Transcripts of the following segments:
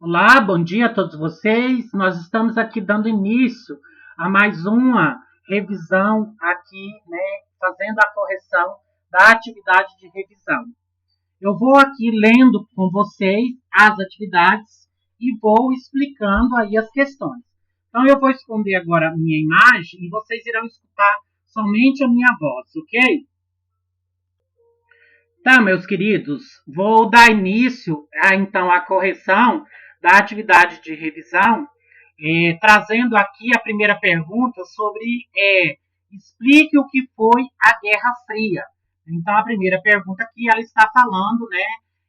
Olá, bom dia a todos vocês. Nós estamos aqui dando início a mais uma revisão aqui, fazendo a correção da atividade de revisão. Eu vou aqui lendo com vocês as atividades e vou explicando aí as questões. Então eu vou esconder agora a minha imagem e vocês irão escutar somente a minha voz, ok? Então, meus queridos, vou dar início então à correção da atividade de revisão, trazendo aqui a primeira pergunta sobre explique o que foi a Guerra Fria. Então, a primeira pergunta aqui, ela está falando,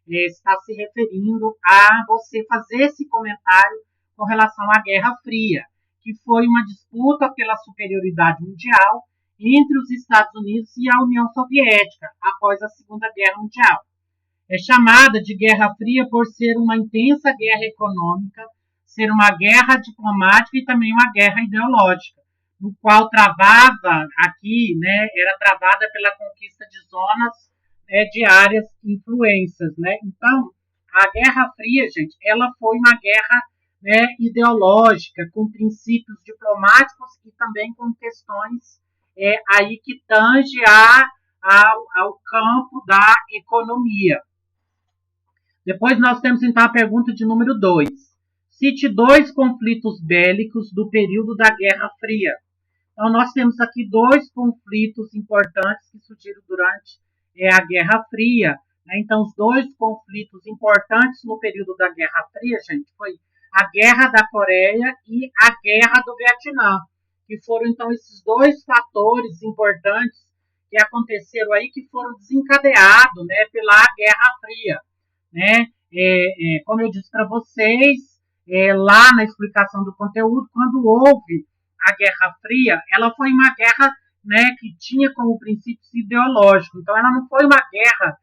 está se referindo a você fazer esse comentário com relação à Guerra Fria, que foi uma disputa pela superioridade mundial entre os Estados Unidos e a União Soviética, após a Segunda Guerra Mundial. É chamada de Guerra Fria por ser uma intensa guerra econômica, ser uma guerra diplomática e também uma guerra ideológica, no qual travava aqui, era travada pela conquista de zonas de áreas influências, Então, a Guerra Fria, gente, ela foi uma guerra ideológica, com princípios diplomáticos e também com questões aí que tange ao campo da economia. Depois nós temos então a pergunta de número 2. Cite 2 conflitos bélicos do período da Guerra Fria. Então nós temos aqui 2 conflitos importantes que surgiram durante a Guerra Fria. Então os 2 conflitos importantes no período da Guerra Fria, gente, foi a Guerra da Coreia e a Guerra do Vietnã, que foram então esses 2 fatores importantes que aconteceram aí, que foram desencadeados pela Guerra Fria. Como eu disse para vocês, lá na explicação do conteúdo, quando houve a Guerra Fria, ela foi uma guerra que tinha como princípio ideológico. Então, ela não foi uma guerra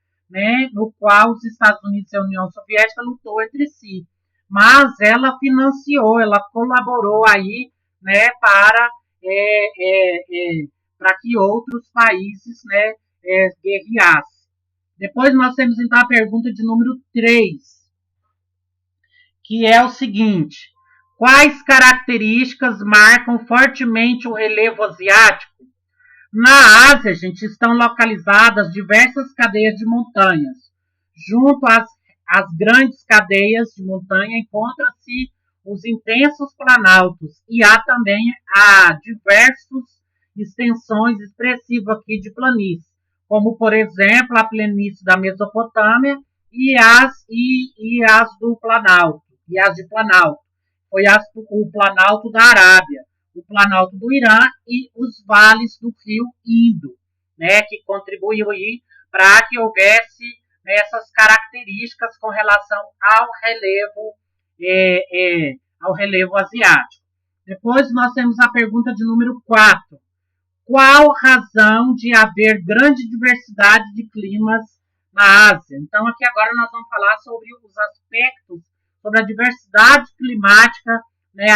no qual os Estados Unidos e a União Soviética lutou entre si, mas ela financiou, ela colaborou aí para que outros países guerreassem. Depois nós temos então a pergunta de número 3, que é o seguinte: quais características marcam fortemente o relevo asiático? Na Ásia, gente, estão localizadas diversas cadeias de montanhas. Junto às grandes cadeias de montanha encontram-se os intensos planaltos e há também diversas extensões expressivas aqui de planícies, como, por exemplo, a planície da Mesopotâmia e as do Planalto, e as de Planalto. Foi o Planalto da Arábia, o Planalto do Irã e os vales do rio Indo, que contribuiu aí para que houvesse essas características com relação ao relevo asiático. Depois nós temos a pergunta de número 4. Qual razão de haver grande diversidade de climas na Ásia? Então, aqui agora nós vamos falar sobre os aspectos, sobre a diversidade climática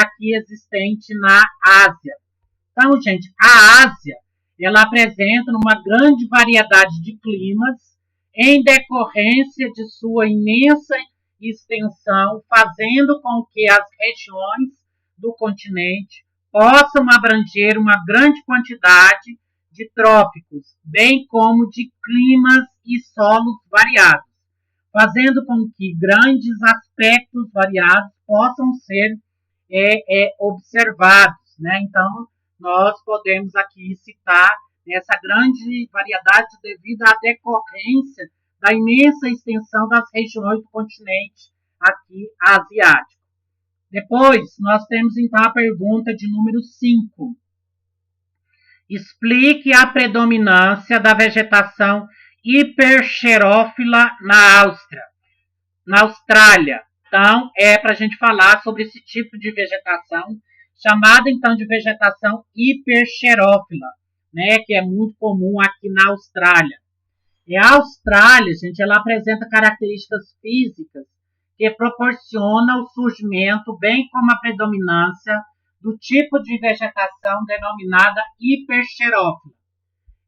aqui existente na Ásia. Então, gente, a Ásia, ela apresenta uma grande variedade de climas em decorrência de sua imensa extensão, fazendo com que as regiões do continente possam abranger uma grande quantidade de trópicos, bem como de climas e solos variados, fazendo com que grandes aspectos variados possam ser observados. Então, nós podemos aqui citar essa grande variedade devido à decorrência da imensa extensão das regiões do continente aqui asiático. Depois, nós temos então a pergunta de número 5. Explique a predominância da vegetação hiperxerófila na Austrália. Então, é para a gente falar sobre esse tipo de vegetação, chamada então de vegetação hiperxerófila, que é muito comum aqui na Austrália. E a Austrália, gente, ela apresenta características físicas que proporciona o surgimento, bem como a predominância do tipo de vegetação denominada hiperxerófila.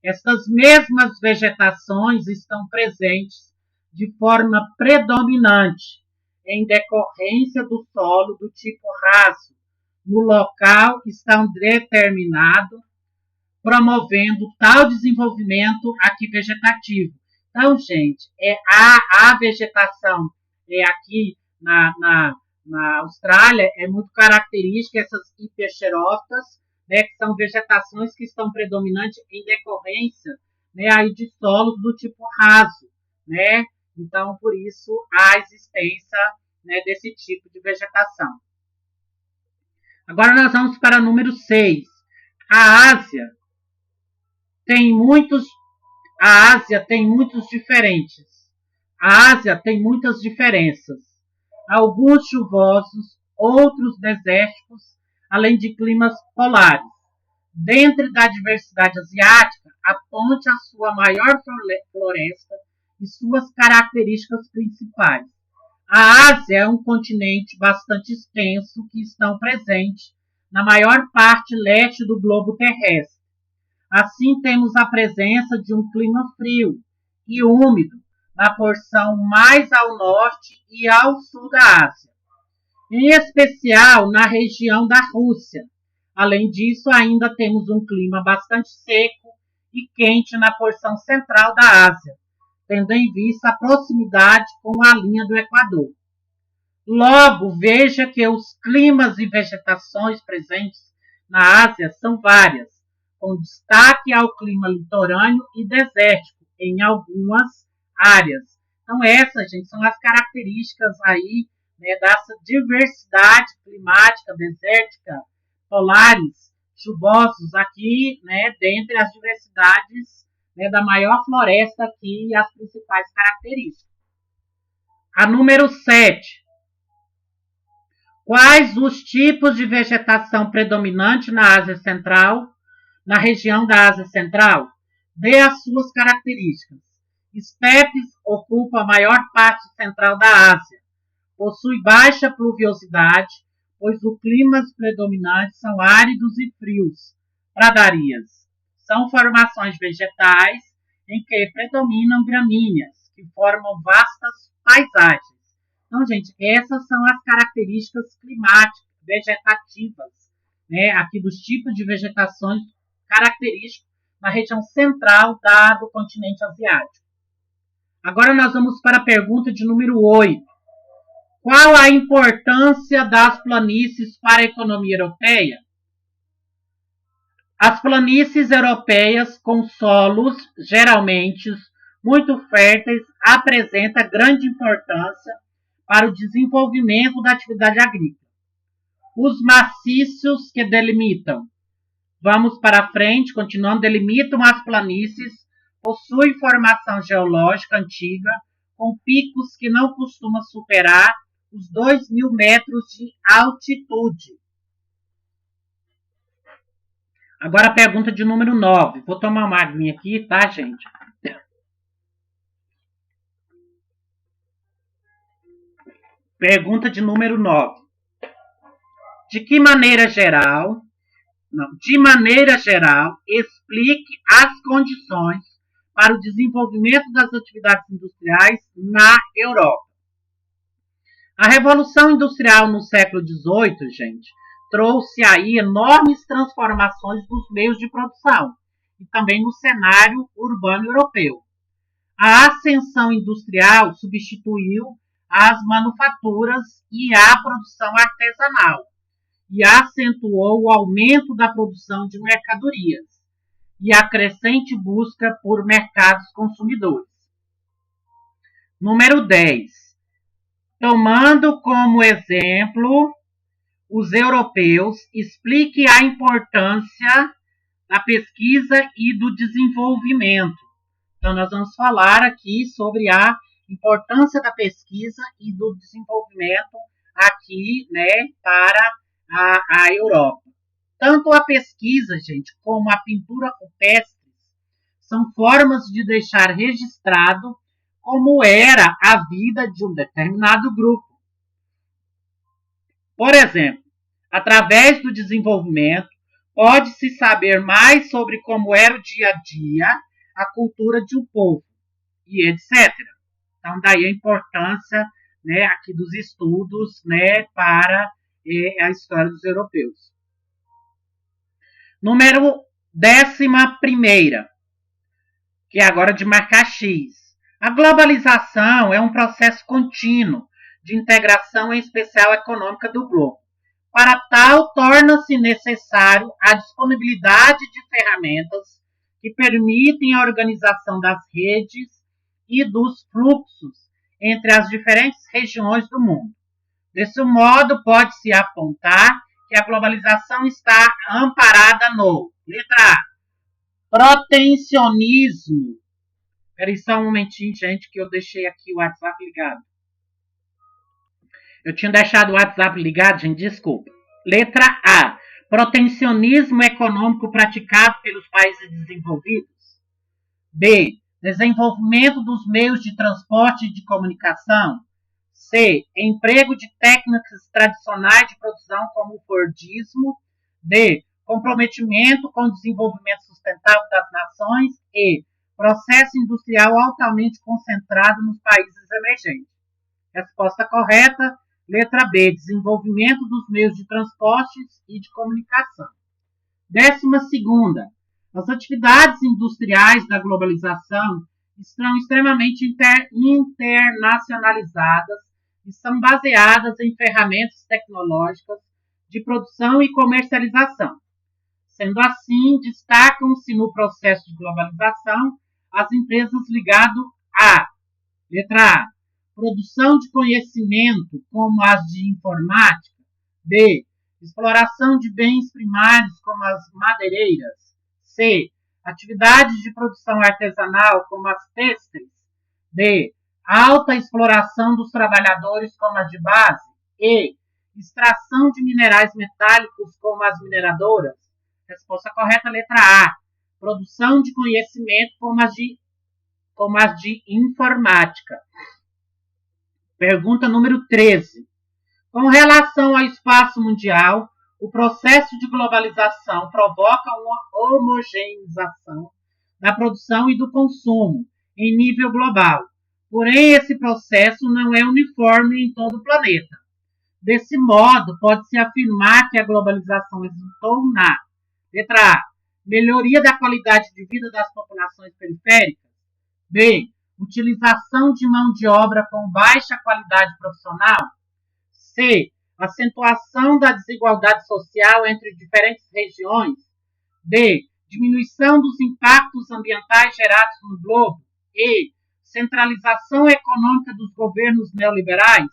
Estas mesmas vegetações estão presentes de forma predominante em decorrência do solo do tipo raso, no local estão determinado, promovendo tal desenvolvimento aqui vegetativo. Então, gente, a vegetação aqui na Austrália é muito característica, essas hiperxerófitas, né, que são vegetações que estão predominantes em decorrência, né, aí de solos do tipo raso, né? Então, por isso, a existência, né, desse tipo de vegetação. Agora nós vamos para o número 6. A Ásia tem muitos diferentes. A Ásia tem muitas diferenças. Alguns chuvosos, outros desérticos, além de climas polares. Dentro da diversidade asiática, aponte a sua maior floresta e suas características principais. A Ásia é um continente bastante extenso que estão presentes na maior parte leste do globo terrestre. Assim, temos a presença de um clima frio e úmido na porção mais ao norte e ao sul da Ásia, em especial na região da Rússia. Além disso, ainda temos um clima bastante seco e quente na porção central da Ásia, tendo em vista a proximidade com a linha do Equador. Logo, veja que os climas e vegetações presentes na Ásia são várias, com destaque ao clima litorâneo e desértico em algumas áreas. Então, essas, gente, são as características aí, né, dessa diversidade climática, desértica, polares, chuvosos aqui, né, dentre as diversidades, né, da maior floresta aqui e as principais características. A número 7. Quais os tipos de vegetação predominante na Ásia Central? Na região da Ásia Central, dê as suas características. Estepes ocupa a maior parte central da Ásia. Possui baixa pluviosidade, pois os climas predominantes são áridos e frios. Pradarias são formações vegetais em que predominam gramíneas, que formam vastas paisagens. Então, gente, essas são as características climáticas, vegetativas, né, aqui dos tipos de vegetações característicos na região central do continente asiático. Agora nós vamos para a pergunta de número 8. Qual a importância das planícies para a economia europeia? As planícies europeias, com solos geralmente muito férteis, apresentam grande importância para o desenvolvimento da atividade agrícola. Os maciços que delimitam, vamos para frente, continuando, delimitam as planícies, possuem formação geológica antiga, com picos que não costumam superar os 2.000 metros de altitude. Agora a pergunta de número 9. Vou tomar uma aguinha aqui, tá, gente? Pergunta de número 9. De maneira geral, explique as condições para o desenvolvimento das atividades industriais na Europa. A Revolução Industrial no século XVIII, gente, trouxe aí enormes transformações nos meios de produção e também no cenário urbano europeu. A ascensão industrial substituiu as manufaturas e a produção artesanal e acentuou o aumento da produção de mercadorias e a crescente busca por mercados consumidores. Número 10. Tomando como exemplo os europeus, explique a importância da pesquisa e do desenvolvimento. Então, nós vamos falar aqui sobre a importância da pesquisa e do desenvolvimento aqui, né, para a Europa. Tanto a pesquisa, gente, como a pintura rupestre são formas de deixar registrado como era a vida de um determinado grupo. Por exemplo, através do desenvolvimento, pode-se saber mais sobre como era o dia a dia, a cultura de um povo, e etc. Então, daí a importância, né, aqui dos estudos, né, para a história dos europeus. Número 11ª, que é agora de marcar X. A globalização é um processo contínuo de integração, em especial econômica, do globo. Para tal, torna-se necessário a disponibilidade de ferramentas que permitem a organização das redes e dos fluxos entre as diferentes regiões do mundo. Desse modo, pode-se apontar que a globalização está amparada no, letra A, protecionismo. Espera só um momentinho, gente, que eu deixei aqui o WhatsApp ligado. Eu tinha deixado o WhatsApp ligado, gente, desculpa. Letra A, protecionismo econômico praticado pelos países desenvolvidos. B, desenvolvimento dos meios de transporte e de comunicação. C, emprego de técnicas tradicionais de produção como o Fordismo. D, comprometimento com o desenvolvimento sustentável das nações. E, processo industrial altamente concentrado nos países emergentes. Resposta correta, letra B, desenvolvimento dos meios de transportes e de comunicação. 12ª, as atividades industriais da globalização estão extremamente internacionalizadas e são baseadas em ferramentas tecnológicas de produção e comercialização. Sendo assim, destacam-se no processo de globalização as empresas ligadas a, letra A, produção de conhecimento, como as de informática. B, exploração de bens primários, como as madeireiras. C, atividades de produção artesanal, como as têxteis. D, alta exploração dos trabalhadores, como as de base. E, extração de minerais metálicos, como as mineradoras. Resposta correta, letra A, produção de conhecimento, como as de informática. Pergunta número 13. Com relação ao espaço mundial, o processo de globalização provoca uma homogeneização da produção e do consumo em nível global. Porém, esse processo não é uniforme em todo o planeta. Desse modo, pode-se afirmar que a globalização resultou na, letra A, melhoria da qualidade de vida das populações periféricas. B, utilização de mão de obra com baixa qualidade profissional. C, acentuação da desigualdade social entre diferentes regiões. D, diminuição dos impactos ambientais gerados no globo. E, centralização econômica dos governos neoliberais.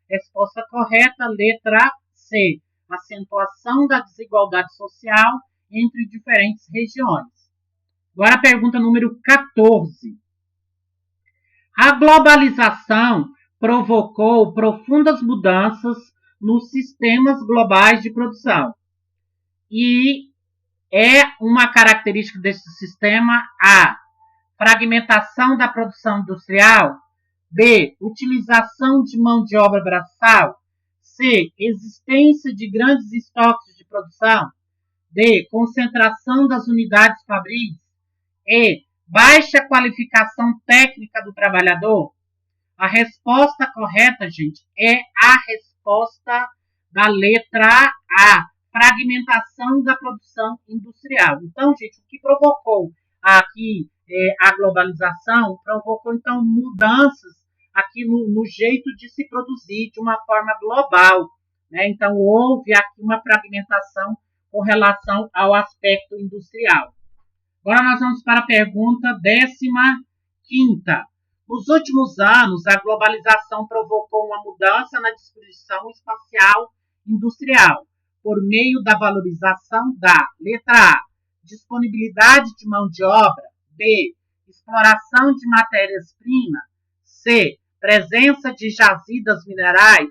Resposta correta, letra C, acentuação da desigualdade social entre diferentes regiões. Agora a pergunta número 14. A globalização provocou profundas mudanças nos sistemas globais de produção. E é uma característica desse sistema A, fragmentação da produção industrial. B, utilização de mão de obra braçal. C, existência de grandes estoques de produção. D, concentração das unidades fabris. E, baixa qualificação técnica do trabalhador. A resposta correta, gente, é a resposta da letra A, fragmentação da produção industrial. Então, gente, o que provocou aqui a globalização, provocou, então, mudanças aqui no jeito de se produzir de uma forma global, né? Então, houve aqui uma fragmentação com relação ao aspecto industrial. Agora nós vamos para a pergunta 15ª. Nos últimos anos, a globalização provocou uma mudança na distribuição espacial industrial, por meio da valorização da, letra A, disponibilidade de mão de obra. B, exploração de matérias-primas. C, presença de jazidas minerais.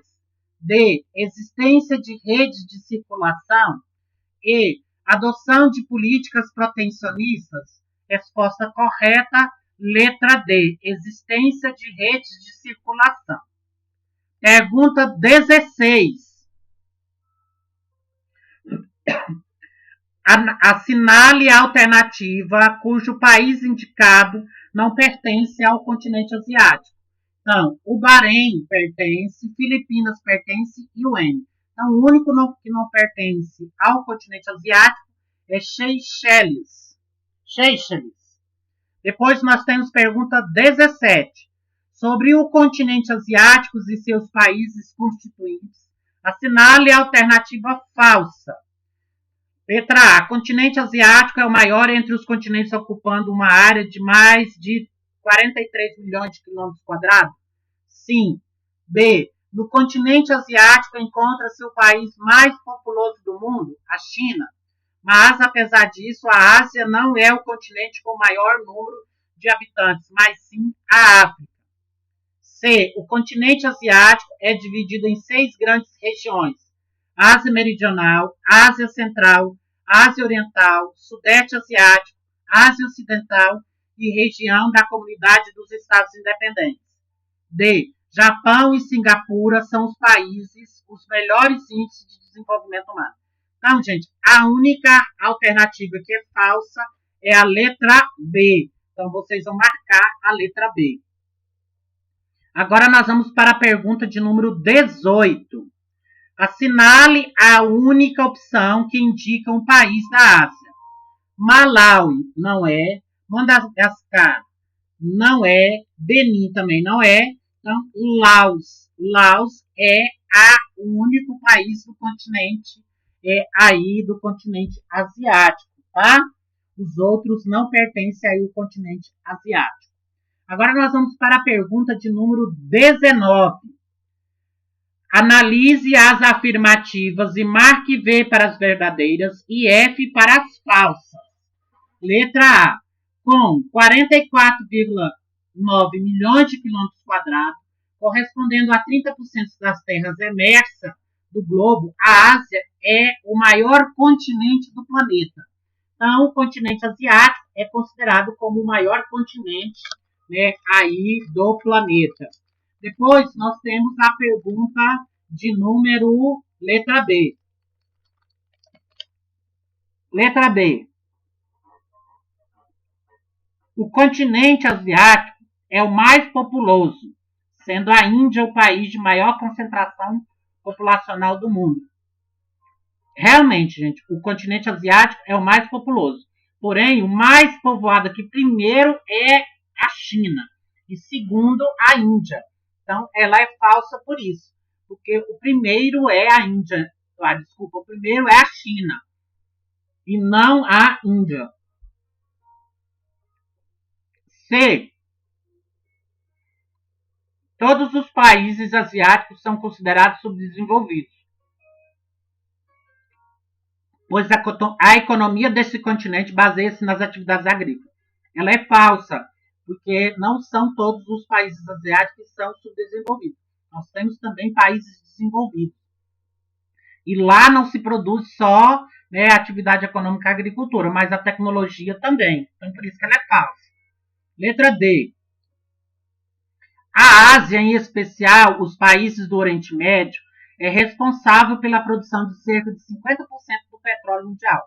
D, existência de redes de circulação. E, adoção de políticas protecionistas. Resposta correta, letra D, existência de redes de circulação. Pergunta 16. Assinale a alternativa cujo país indicado não pertence ao continente asiático. Então, o Bahrein pertence, Filipinas pertence e o Iêmen. Então, o único que não pertence ao continente asiático é Seychelles. Depois nós temos pergunta 17. Sobre o continente asiático e seus países constituintes, assinale a alternativa falsa. Letra A. Continente asiático é o maior entre os continentes, ocupando uma área de mais de 43 milhões de quilômetros quadrados? Sim. B. No continente asiático encontra-se o país mais populoso do mundo, a China. Mas, apesar disso, a Ásia não é o continente com o maior número de habitantes, mas sim a África. C. O continente asiático é dividido em 6 grandes regiões: Ásia Meridional, Ásia Central, Ásia Oriental, Sudeste Asiático, Ásia Ocidental e região da Comunidade dos Estados Independentes. D. Japão e Singapura são os países, os melhores índices de desenvolvimento humano. Então, gente, a única alternativa que é falsa é a letra B. Então, vocês vão marcar a letra B. Agora nós vamos para a pergunta de número 18. Assinale a única opção que indica um país da Ásia. Malawi não é, Madagascar não é, Benin também não é. Então, Laos é o único país do continente do continente asiático, tá? Os outros não pertencem aí ao continente asiático. Agora nós vamos para a pergunta de número 19. Analise as afirmativas e marque V para as verdadeiras e F para as falsas. Letra A. Com 44,9 milhões de quilômetros quadrados, correspondendo a 30% das terras emersas do globo, a Ásia é o maior continente do planeta. Então, o continente asiático é considerado como o maior continente, né, aí do planeta. Depois, nós temos a pergunta de número letra B. Letra B. O continente asiático é o mais populoso, sendo a Índia o país de maior concentração populacional do mundo. Realmente, gente, o continente asiático é o mais populoso. Porém, o mais povoado aqui primeiro é a China e segundo a Índia. Então, ela é falsa por isso, porque o primeiro é a Índia. O primeiro é a China e não a Índia. C. Todos os países asiáticos são considerados subdesenvolvidos, pois a economia desse continente baseia-se nas atividades agrícolas. Ela é falsa, porque não são todos os países asiáticos que são subdesenvolvidos. Nós temos também países desenvolvidos. E lá não se produz só, né, atividade econômica e agricultura, mas a tecnologia também. Então, por isso que ela é falsa. Letra D. A Ásia, em especial os países do Oriente Médio, é responsável pela produção de cerca de 50% do petróleo mundial.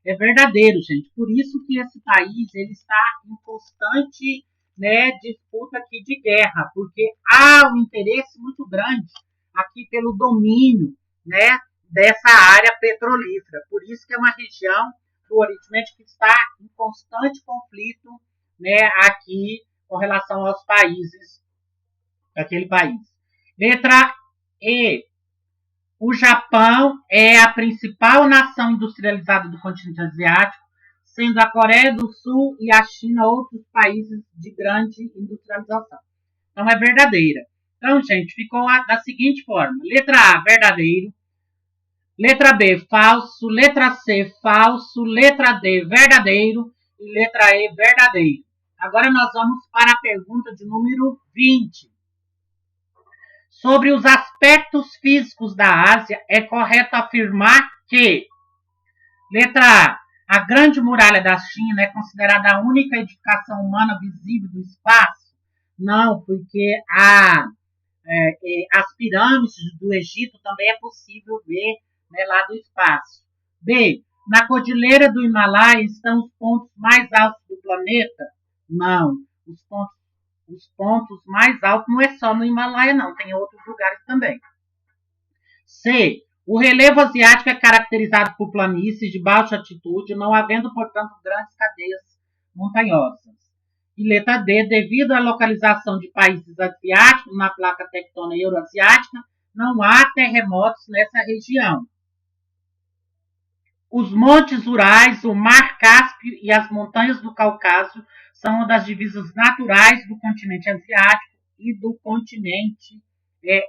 É verdadeiro, gente. Por isso que esse país ele está em constante, né, disputa aqui de guerra, porque há um interesse muito grande aqui pelo domínio, né, dessa área petrolífera. Por isso que é uma região do Oriente Médio que está em constante conflito, né, aqui com relação aos países daquele país. Letra E. O Japão é a principal nação industrializada do continente asiático, sendo a Coreia do Sul e a China outros países de grande industrialização. Então, é verdadeira. Então, gente, ficou da seguinte forma. Letra A, verdadeiro. Letra B, falso. Letra C, falso. Letra D, verdadeiro. E letra E, verdadeiro. Agora nós vamos para a pergunta de número 20. Sobre os aspectos físicos da Ásia, é correto afirmar que, letra A Grande Muralha da China é considerada a única edificação humana visível do espaço? Não, porque as pirâmides do Egito também é possível ver, né, lá do espaço. B. Na Cordilheira do Himalaia estão os pontos mais altos do planeta? Não. os pontos mais altos não é só no Himalaia, não, tem outros lugares também. C. O relevo asiático é caracterizado por planícies de baixa altitude, não havendo, portanto, grandes cadeias montanhosas. E letra D. Devido à localização de países asiáticos na placa tectônica euroasiática, não há terremotos nessa região. Os montes Urais, o Mar Cáspio e as montanhas do Cáucaso são uma das divisas naturais do continente asiático e do continente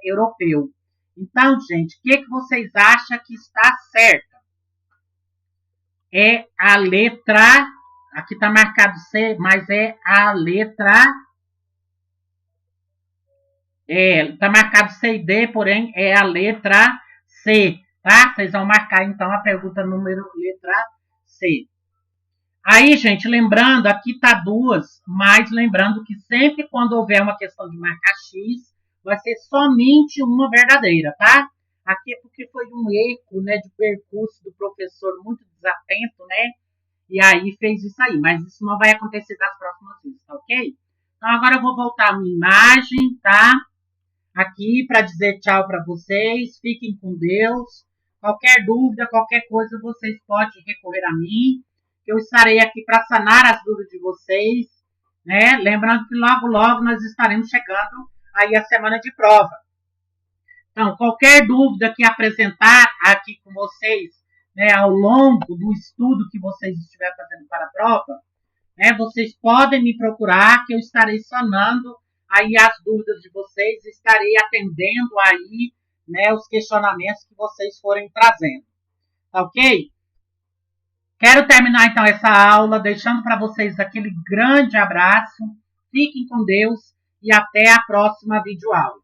europeu. Então, gente, o que vocês acham que está certo? É a letra, aqui está marcado C, mas é a letra, está marcado C e D, porém é a letra C, tá? Vocês vão marcar, então, a pergunta número letra C. Aí, gente, lembrando, aqui tá 2, mas lembrando que sempre quando houver uma questão de marcar X, vai ser somente uma verdadeira, tá? Aqui é porque foi um erro, né, de percurso do professor muito desatento, né? E aí fez isso aí, mas isso não vai acontecer das próximas vezes, tá ok? Então agora eu vou voltar a minha imagem, tá? Aqui para dizer tchau para vocês, fiquem com Deus. Qualquer dúvida, qualquer coisa, vocês podem recorrer a mim. Eu estarei aqui para sanar as dúvidas de vocês, né? Lembrando que logo, logo nós estaremos chegando aí a semana de prova. Então, qualquer dúvida que apresentar aqui com vocês, né, ao longo do estudo que vocês estiverem fazendo para a prova, né, vocês podem me procurar, que eu estarei sanando aí as dúvidas de vocês, estarei atendendo aí, né, os questionamentos que vocês forem trazendo. Tá ok? Quero terminar então essa aula deixando para vocês aquele grande abraço. Fiquem com Deus e até a próxima videoaula.